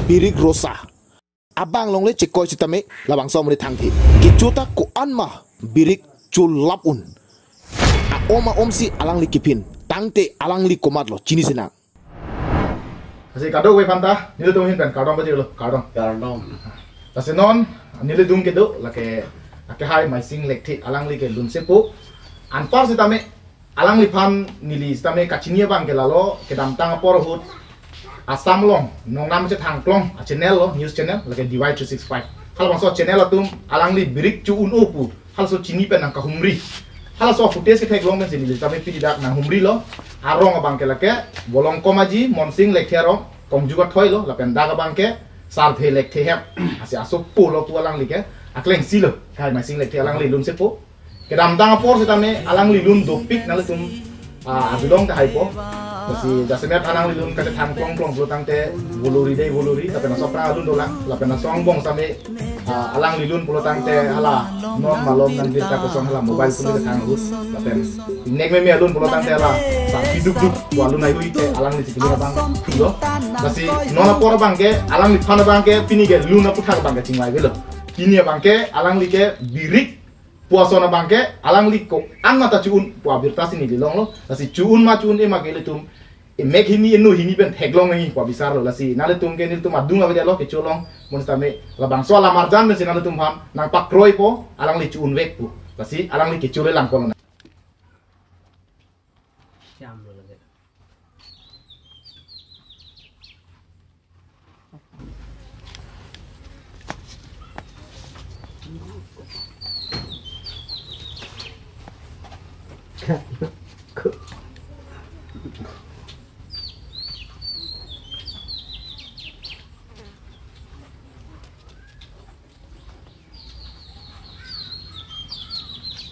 birik rosa abang long le chekoy sitame labang som le thang thi kichuta ko anma birik chul lapun a oma omsi alang li kipin tangte alang li komatlo chini sina kasi kadok we panta nilo tumin pen kadong ba jilo kadong kasi non nilo dung kedo lake hai mai sing lekthi alang li ke lunsepo anpar sitame alang li phan nili sitame kachinia bang ke lalo ke dam tang por hut asam long nong nam che thang plong a channel lo news channel lake DY 365 hal bang so channel atum alang li birik chu un opu hal so chini pen nang ka humri hal so footage ke thek long men nili sitame pidi dak nang humri lo arong abang ke lake bolong komaji monsing lekthi arong tong juga thoi lo lapen daga bang ke sar phe lekthi hep asi asop pu lo tu alang li ke akleng silo kai mai sing lekthi alang li lun sepo ke dam tang por sitame alang li lun do pik nang tum abidong ta haipo kasi dasemet alang li lun ka thang klong klong blo tang te boluri dei boluri tapi na sopra lun dolang lapen na song bong same alang li lun blo tang te hala non malom nang dirta ko song hala mobile pun ke thang hus lapen nek me me lun blo tang te hala sa hiduk duk wa lun ai hui te alang li tikini bang lo kasi nona por bang ke alang li phana bang ke pini ke lun na puthak bang ke chingwai gelo kini bang ke alang li ke birik puasona bangke alang liko an mata cuun pua birtas ini dilong lo lasi cuun ma cuun ema gele tum mek hini enu hini ben heglong ngi pua bisar lo lasi nale tum ke nil tum adunga bede lo ke colong mun tame la bangso la marjan ben sinale tum ham nang pak kroi po alang li cuun wek pu lasi alang li ke cule lang kono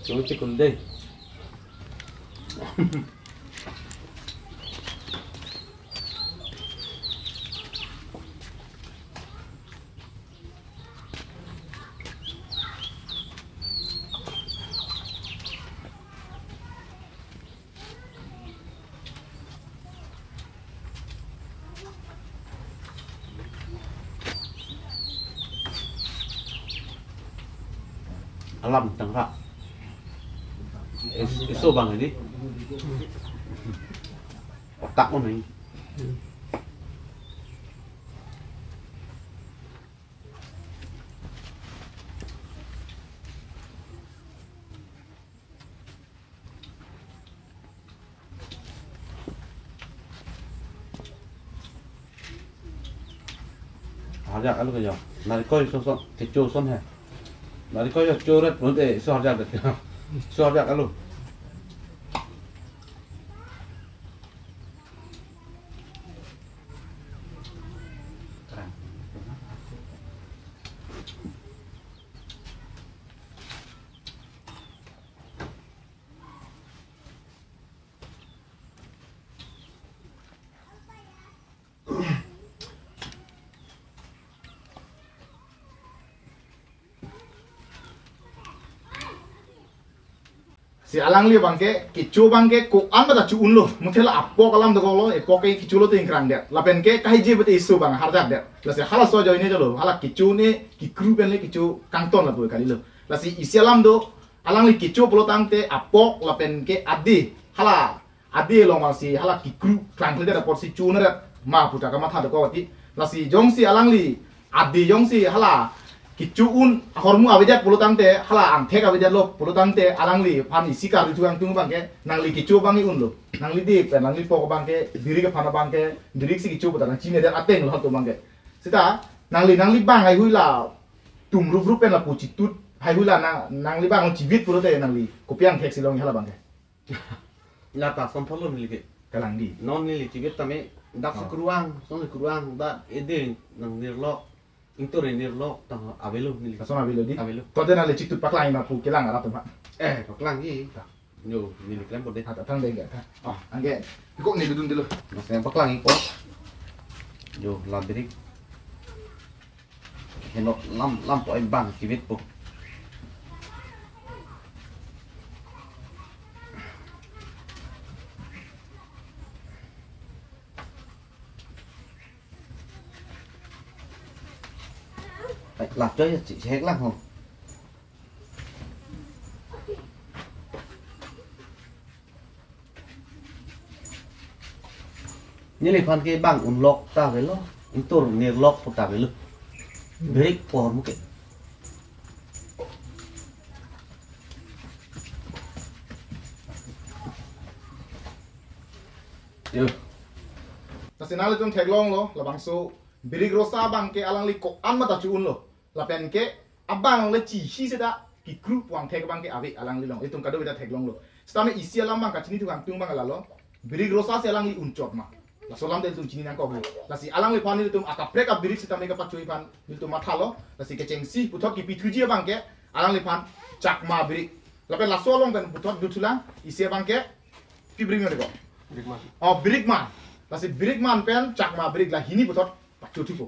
Jangan cikun deh. Alam tengah. Iso bang ini otak mo nih harga kalau kayak nari koi sosok kecoh son he nari koi coret nanti iso harga deh iso harga kalau si alang li bangke kicu bangke ko an bata cuun lo mutela apok alam de golo e poke kicu lo ting krang det lapen ke kai je bete isu bang harjak det lasi hala so jo ini jolo hala kicu ne ki kru ben le kicu kangton la boy kali lo lasi isi alam do alang li kicu polo tangte apok lapen ke adi hala adi lo masi hala ki kru krang le da por si cu ne ma puta ka matha de ko ti lasi jong si alang li adi jong si hala kicuun hormu abejat puluh tangte hala angtek abejat lo puluh tangte alang li pan isi kar itu yang tunggu bangke nang li kicu bangi un lo nang li dip nang li pok bangke diri ke pana bangke diri si kicu pada nang cine dan ateng lo tu bangke sita nang li bang ai hui la tum rup rupen la puci tut hai hui la nang li bang cibit puluh te nang li kopiang tek silong hala bangke nyata sampel lo miliki kalang di non miliki cibit tame dak sekruang son sekruang da ede nang nirlo itu renir lo tang avelo nih kasona avelo di avelo kau tena le ciktu paklai ma pu kelang arap ma kok lagi yo nih klaim boleh ada tang deh enggak oh angge kok nih dudun dulu mas yang paklang kok yo labrik henok lampu ay bang kibit po lạc chơi chỉ hết lắm không như là phần cái bảng unlock ta với lo itu nih lock ta với lu break pohon mungkin yo Nasional itu teglong lo, labang so birig rosa bang ke alang li ko an mata cuun lo, lapen ke abang le ci si seda ki group wang teg bang ke avi alang li long itu kado beda teglong lo. Stame isi alam bang kacini tu kang tung bang lalo, birig rosa se alang li uncot ma. La solam del tum cini nang ko beli. La si alang li pani tum aka prek ab birig stame ka pacui pan il tum matalo, la si keceng si putok ki pitruji bang ke alang li pan cak ma birig. Lapen la solong kan putok dutulang isi bang ke pi birig ngade ko. Oh birig ma. Nasi birik man pen cak ma birik lah hini betot pacu tipu.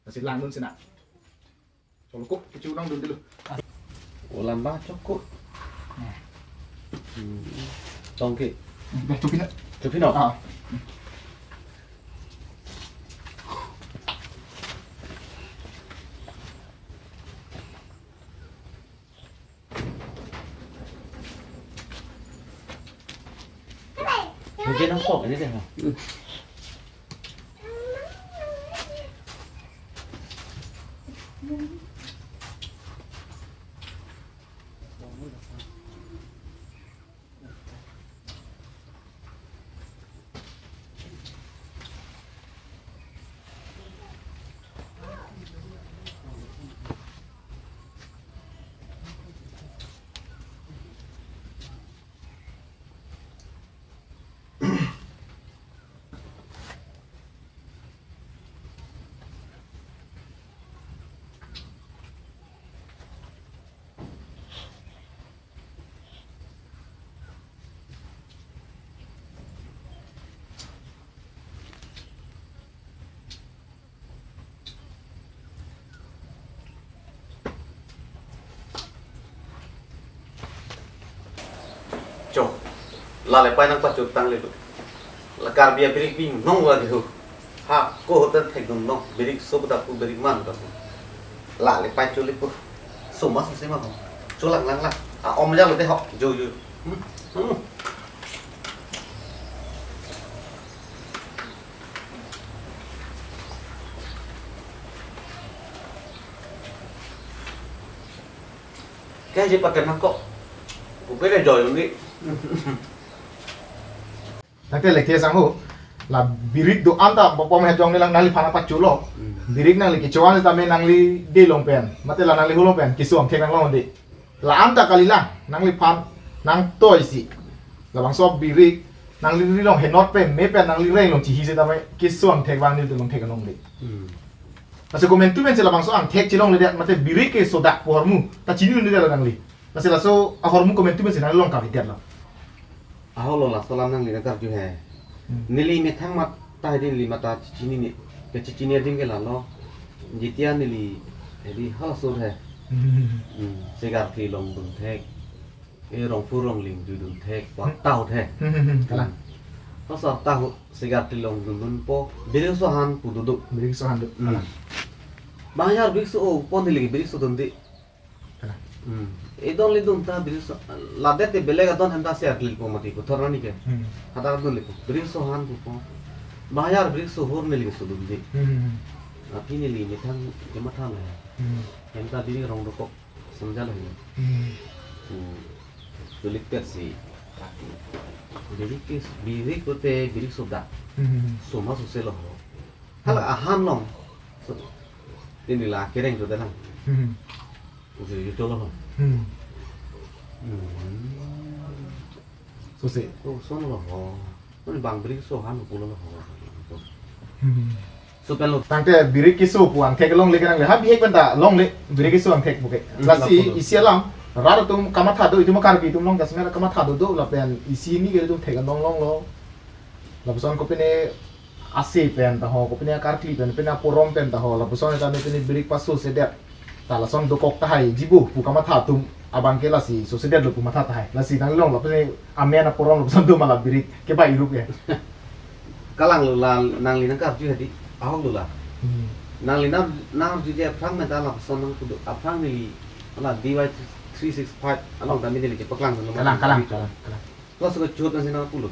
Nasi langun sena. Soalnya kok kecil orang dulu. ulam ba cukup tongki Cupin. chupin nào Ah. Mungkin nó khổ cái này không? Chồng là lại quay năng quạt chụp tăng lên là cả bia bịch binh nông là điều ha cô hốt tân thành nông nông bịch số bát phụ bịch man đó là lại quay chụp lên cô số mất xem mà chỗ lặng lặng à om ra là thấy họ rồi cái gì pakai mangkok cũng biết rồi luôn đi Nanti lagi sang ho la birik do anta bapom hejong nilang nali phana pacu lo. Birik nang li kicuan tame nang li de long pen. Mate la nang li hulong pen kisuam thek nang long de. La anta kalila nang li phan nang toy si. La bang sob birik nang li long henot pen me pen nang li reng long chi hi se tame kisuam thek wang ni tu long thek nang de. Masih komentu men sila bang so ang thek chilong le de mate birik ke soda pormu ta chini ni de la nang li. Masih la so ahormu komentu men sila long ka videt la. áo lo là salam nang lina tar ju hai nili me thang mat ta di li mata chini ni ke chini ding ke la lo jitia nili di ha so hai segar ki long dun thek e rong pu rong ling du dun thek wa tao the Kalah. nó sao tao segar ki long dun po beri so han pu du Birik so handu. bayar bik so pon di beri so dun di Kalah. idon li dun ta beri so la de te belega don handa se atli ko mati ko thorani ke hadar dun li ko beri so han ko bayar beri so hor ne li so dun di api ne li ni thang ke ma thang hai em ta beri rong ko samjha la hai tulik per si beri ko te beri so da so ma so se lo hala ahan long so tin ni la kereng so da lang uji yo cholo ho So se. oh so lo ho ni bang beri so han ko lo ho so pen lo Tangte birik kisu puang tek long le kanang le habi ek benda long le birik kisu ang tek buke. Lasi isi alam rara tum kamatha do itu makar ki tum long dasmera kamatha do la pen isi ni ke tum tek long long lo. La buson ko pene ase pen ta ho ko pene akar kli pen pene porom pen ta ho la buson ta ne pene birik pasu se det. Ta la son do kok ta hai jibu pu kamatha tum abang ke lasi so se det lo pu matha ta hai. Lasi nang long la pene amena porom la buson do mala birik ke bai rup ya. kalang lo la nang li nang kar ju hadi ahong lo la nang li nam juga perang mental lah sonang kudu apang ni ala DY 365 along kami ni cepaklang kalang. lo suka cut nasi nama puluh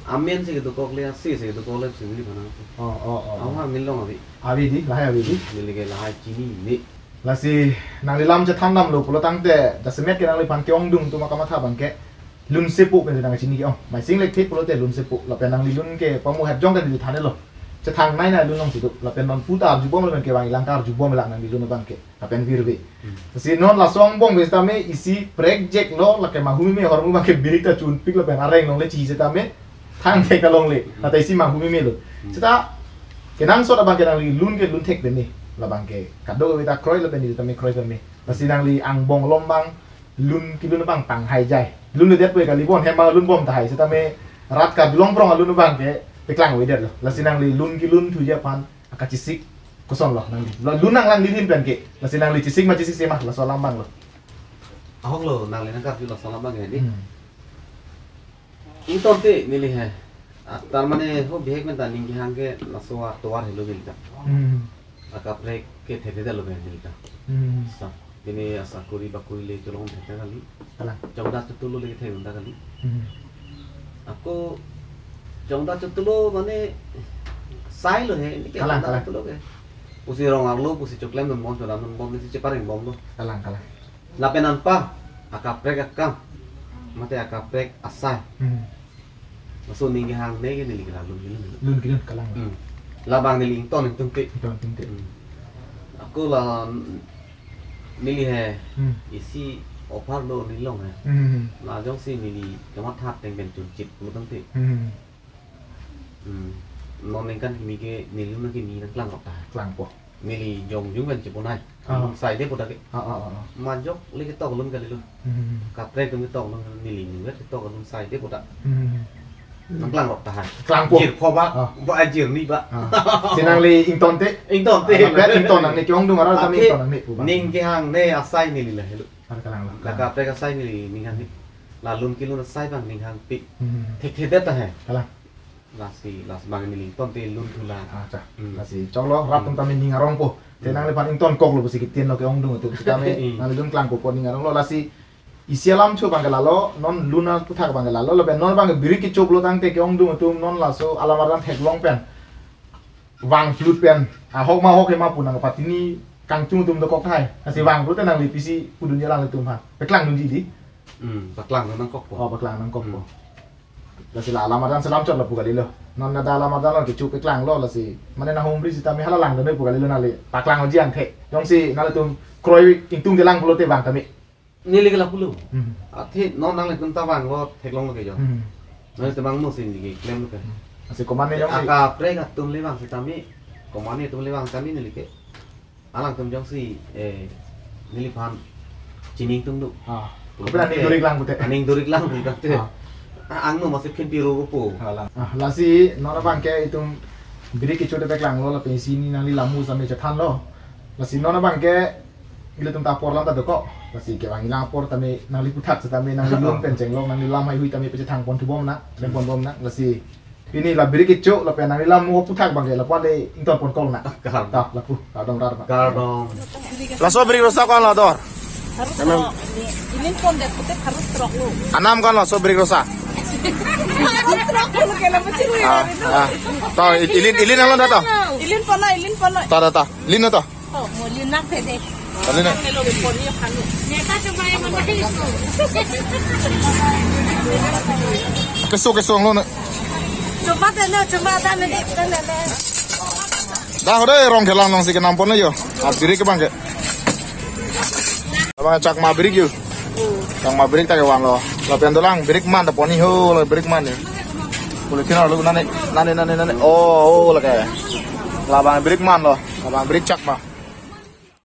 amen sih gitu kok lihat sih gitu kok lihat sini mana awak milong abi di nili ke lahai cini ni lah si nang li lam je thandam lo pulo tangte da semet ke nang li pan keong dung tu makama tha bangke lun sepu pen nang sini ke mai sing lek thit pulo te lun sepu la pen nang li lun ke pamu het jong kan di thane loจะทางไหนนะลุนน้องสิตุเราเป็นนอนพูดตามจุบบ่มันเป็นเกวางลังการจุบบ่มันลังนั่นดิลุนบังเกเราเป็นวีรวีสินอนละซองบ่งเวสตาเมอีซีโปรเจกต์lo la ke mahumi me hormu bang ke birik ta chun pik la ben areng nong le chi se ta me thang te ka long le la tai si mahumi me lo sita ke nang so da bang ke nang li lun ke lun tek ben ni la bang ke ka do we ta kroi la ben ni ta me kroi ben me la si nang li ang bong lom bang lun ki lun bang pang hai jai lun le det we ka li bon he ma lun bom ta hai sita me rat ka long prong lun bang keไปกลางไว้เด็ดเลยแล้วสินางลีลุนกิลุนทุยพันอากาศจิสิกก็ส่งหรอนางลีแล้วลุนนางลังลีลินเป็นเกะแล้วสินางลีจิสิกมาจิสิกเซมาแล้วส่งลำบังเลย ahok lo nang li nangkap juga salam bang ni inton te nili hai tar mane ho behek men ta ningi hangke naswa toar helo bilta aka prek ke thete dalo ben bilta sa ini asakuri bakuri le colong thete kali kalang jauda tutulu le the unda kali aku jauda tutulu mane sai lo he ni ke tutulu ke pusi rong arlo pusi coklem don mon don bom ni cepareng bom lo kalang lapenan pa akaprek akam mate akaprek asai masuk ningi hang nege ni ligla lun kilun kalang labang ni lington tungti aku la nili he isi opar lo nilong he la jong si nili kamat hat teng ben chun chip lu tungti non nengkan kimi ke nili na kimi nang klang kok ta klang po nili jong jung ben chiponai sai de podak majok lagi tok lun kali lu kaprek tung tok lun nili ni wet tok lun sai de podak nang klang kok tahan klang po jir pho ba ba ajir ni ba sinang li ington te bet ington nang ni kyong du mara ta mi ington nang ni pu ba ning ke hang ne asai nili la helu kalang la kaprek asai nili ning hang ni la lun kilun asai bang ning hang pi thek thek ta hai kalang las bang nili ton te lun thula cha lasi chong lo rap tung ta mi ning arong po te nang le pan ington kok lo sikit tien lo kyong du tu kami nang le lun klang po ning arong lo lasi isialam chu bang lalo non luna tu thak bang lalo lo ben non bang biri ki chop lo tang te kyong du tu non la so alamaran thek long pen wang flut pen a hok ma punang patini kang chung tum do kok thai asi wang flut te nang li pisi pudun ya lang tum ha pe klang dun ji di paklang nang kok po pe klang nang kok po lasi la alamaran salam chot la pu gali lo non na da alamaran lo ki chu pe klang lo lasi mane na hom bri si ta mi hala lang de pu gali lo na le paklang o jian the yong si na le tum kroi ing tung de lang pulo te wang ta mi nili kala pulu athi non nang le kun ta wang lo thek long lo ke jo no te bang mo sin ni klem lo ke asi komane yong si aka prega tum le wang si tami komane tum le wang tami nili ke alang tum jong si nili pan chining tum du kebetulan ning durik lang pute aning durik lang bukan te ang no masih pin biru rupu lasi nona bang ke itung biri ki chote pek lang lo la pensi ni nang li lamu sampai chathan lo lasi nona bang ke ile tum ta por lam ta doko lasi ke bang ila por tame nang li putat tame nang li lom pen cheng lo nang li lam hai hui tame pe thang pon tu bom na len pon bom na lasi ini la biri ki cho la pe nang li lamu putak bang ke la pon de inton pon kol na ta la pu ka dong rar ka dong la so beri rosa kan la dor ilin pon de pute harus trok lu anam kan la so beri rosa harus trok lu ke la macam ni to ilin lang da to ilin pon ta lin to oh mo lin nak pede lin na lo ke pon ni kan lu ne ka coba yang mana itu keso lo na coba ta me kan le dah udah rong kelang nong si kenampon na yo abiri ke bangke abang cak ma birik yo cak ma birik ta ke wan lo pen dolang birik man ta poni ho lo birik man ni boleh kena lo nane oh la ke labang birik man lo labang birik cak ma